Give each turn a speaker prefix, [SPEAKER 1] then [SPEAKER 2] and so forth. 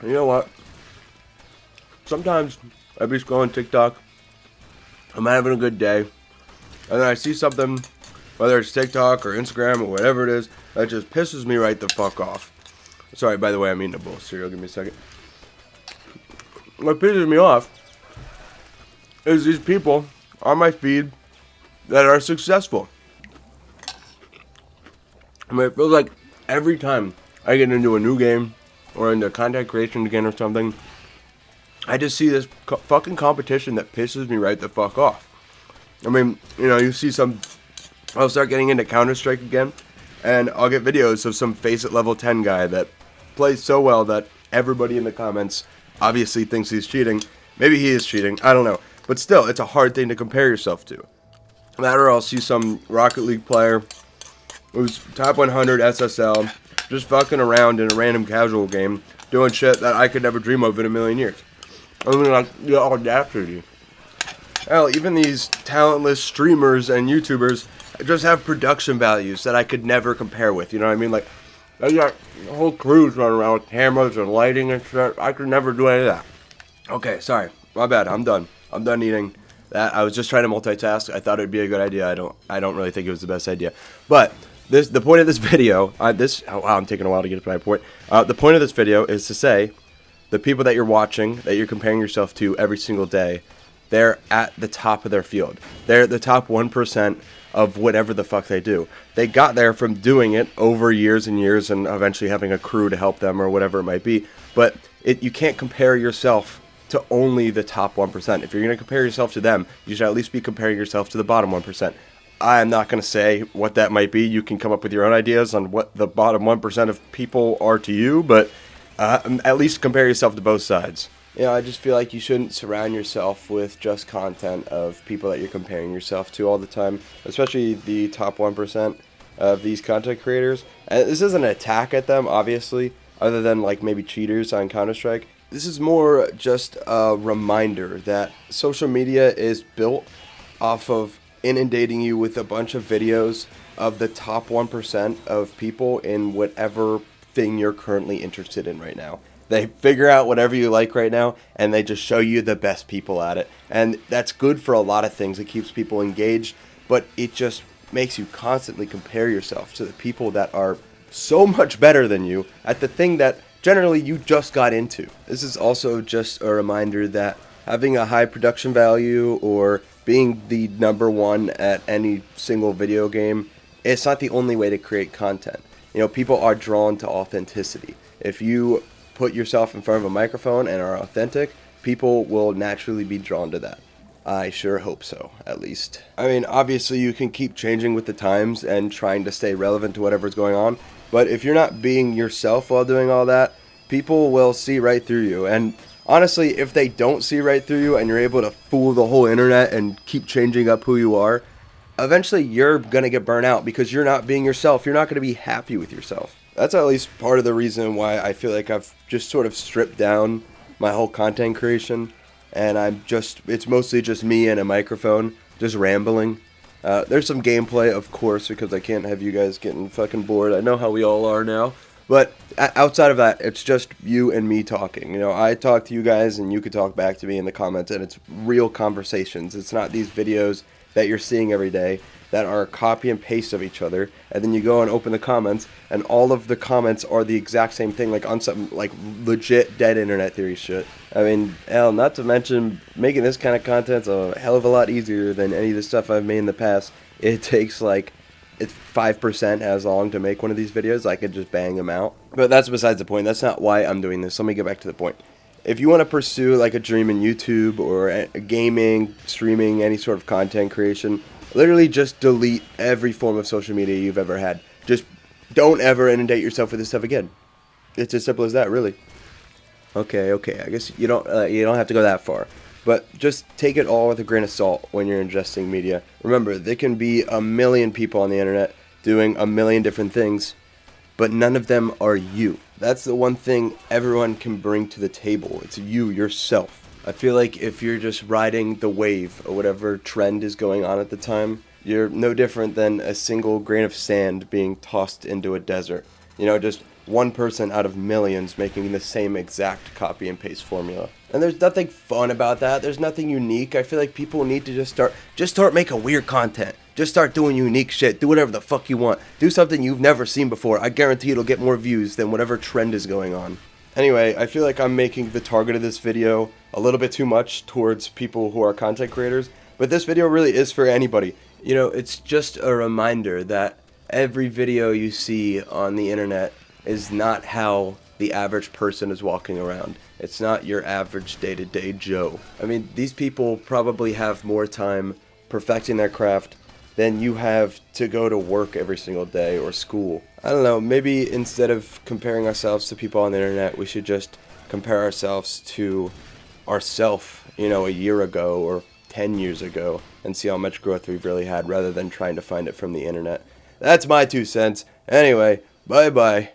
[SPEAKER 1] You know what? Sometimes I be scrolling TikTok. I'm having a good day, and then I see something, whether it's TikTok or Instagram or whatever it is, that just pisses me right the fuck off. Sorry, by the way, I'm eating a bowl of cereal. Give me a second. What pisses me off is these people on my feed that are successful. I mean, it feels like every time I get into a new game or into content creation again or something, I just see this fucking competition that pisses me right the fuck off. I mean, you see I'll start getting into Counter-Strike again, and I'll get videos of some Face It level 10 guy that plays so well that everybody in the comments obviously thinks he's cheating. Maybe he is cheating, I don't know. But still, it's a hard thing to compare yourself to. That or I'll see some Rocket League player who's top 100 SSL, just fucking around in a random casual game, doing shit that I could never dream of in a million years. I mean, like, the audacity. Hell, even these talentless streamers and YouTubers just have production values that I could never compare with, you know what I mean? Like, they got whole crews running around with cameras and lighting and shit. I could never do any of that. Okay, sorry. My bad. I'm done. I'm done eating that. I was just trying to multitask. I thought it would be a good idea. I don't really think it was the best idea. But the point of this video, I'm taking a while to get to my point. The point of this video is to say the people that you're watching, that you're comparing yourself to every single day, they're at the top of their field. They're the top 1% of whatever the fuck they do. They got there from doing it over years and years and eventually having a crew to help them or whatever it might be. But you can't compare yourself to only the top 1%. If you're going to compare yourself to them, you should at least be comparing yourself to the bottom 1%. I'm not going to say what that might be. You can come up with your own ideas on what the bottom 1% of people are to you, but at least compare yourself to both sides. I just feel like you shouldn't surround yourself with just content of people that you're comparing yourself to all the time, especially the top 1% of these content creators. And this isn't an attack at them, obviously, other than like maybe cheaters on Counter-Strike. This is more just a reminder that social media is built off of inundating you with a bunch of videos of the top 1% of people in whatever thing you're currently interested in right now. They figure out whatever you like right now, and they just show you the best people at it. And that's good for a lot of things. It keeps people engaged, but it just makes you constantly compare yourself to the people that are so much better than you at the thing that generally you just got into. This is also just a reminder that having a high production value or being the number one at any single video game, it's not the only way to create content. People are drawn to authenticity. If you put yourself in front of a microphone and are authentic, people will naturally be drawn to that. I sure hope so, at least. I mean, obviously you can keep changing with the times and trying to stay relevant to whatever's going on, but if you're not being yourself while doing all that, people will see right through you. And honestly, if they don't see right through you and you're able to fool the whole internet and keep changing up who you are, eventually you're going to get burnt out because you're not being yourself. You're not going to be happy with yourself. That's at least part of the reason why I feel like I've just sort of stripped down my whole content creation. And it's mostly just me and a microphone, just rambling. There's some gameplay, of course, because I can't have you guys getting fucking bored. I know how we all are now. But outside of that, it's just you and me talking. I talk to you guys and you could talk back to me in the comments, and it's real conversations. It's not these videos that you're seeing every day that are copy and paste of each other, and then you go and open the comments, and all of the comments are the exact same thing, like on some like legit dead internet theory shit. I mean, hell, not to mention making this kind of content's a hell of a lot easier than any of the stuff I've made in the past. It takes it's 5% as long to make one of these videos. I could just bang them out. But that's besides the point. That's not why I'm doing this. Let me get back to the point. If you want to pursue like a dream in YouTube or gaming, streaming, any sort of content creation, literally just delete every form of social media you've ever had. Just don't ever inundate yourself with this stuff again. It's as simple as that, really. Okay. I guess you don't have to go that far. But just take it all with a grain of salt when you're ingesting media. Remember, there can be a million people on the internet doing a million different things, but none of them are you. That's the one thing everyone can bring to the table. It's you, yourself. I feel like if you're just riding the wave or whatever trend is going on at the time, you're no different than a single grain of sand being tossed into a desert. Just one person out of millions making the same exact copy and paste formula. And there's nothing fun about that. There's nothing unique. I feel like people need to just start making weird content. Just start doing unique shit. Do whatever the fuck you want. Do something you've never seen before. I guarantee it'll get more views than whatever trend is going on. Anyway, I feel like I'm making the target of this video a little bit too much towards people who are content creators, but this video really is for anybody. You know, it's just a reminder that every video you see on the internet is not how the average person is walking around. It's not your average day-to-day Joe. I mean, these people probably have more time perfecting their craft than you have to go to work every single day or school. I don't know, maybe instead of comparing ourselves to people on the internet, we should just compare ourselves to ourselves, you know, a year ago or 10 years ago and see how much growth we've really had rather than trying to find it from the internet. That's my 2 cents. Anyway, bye-bye.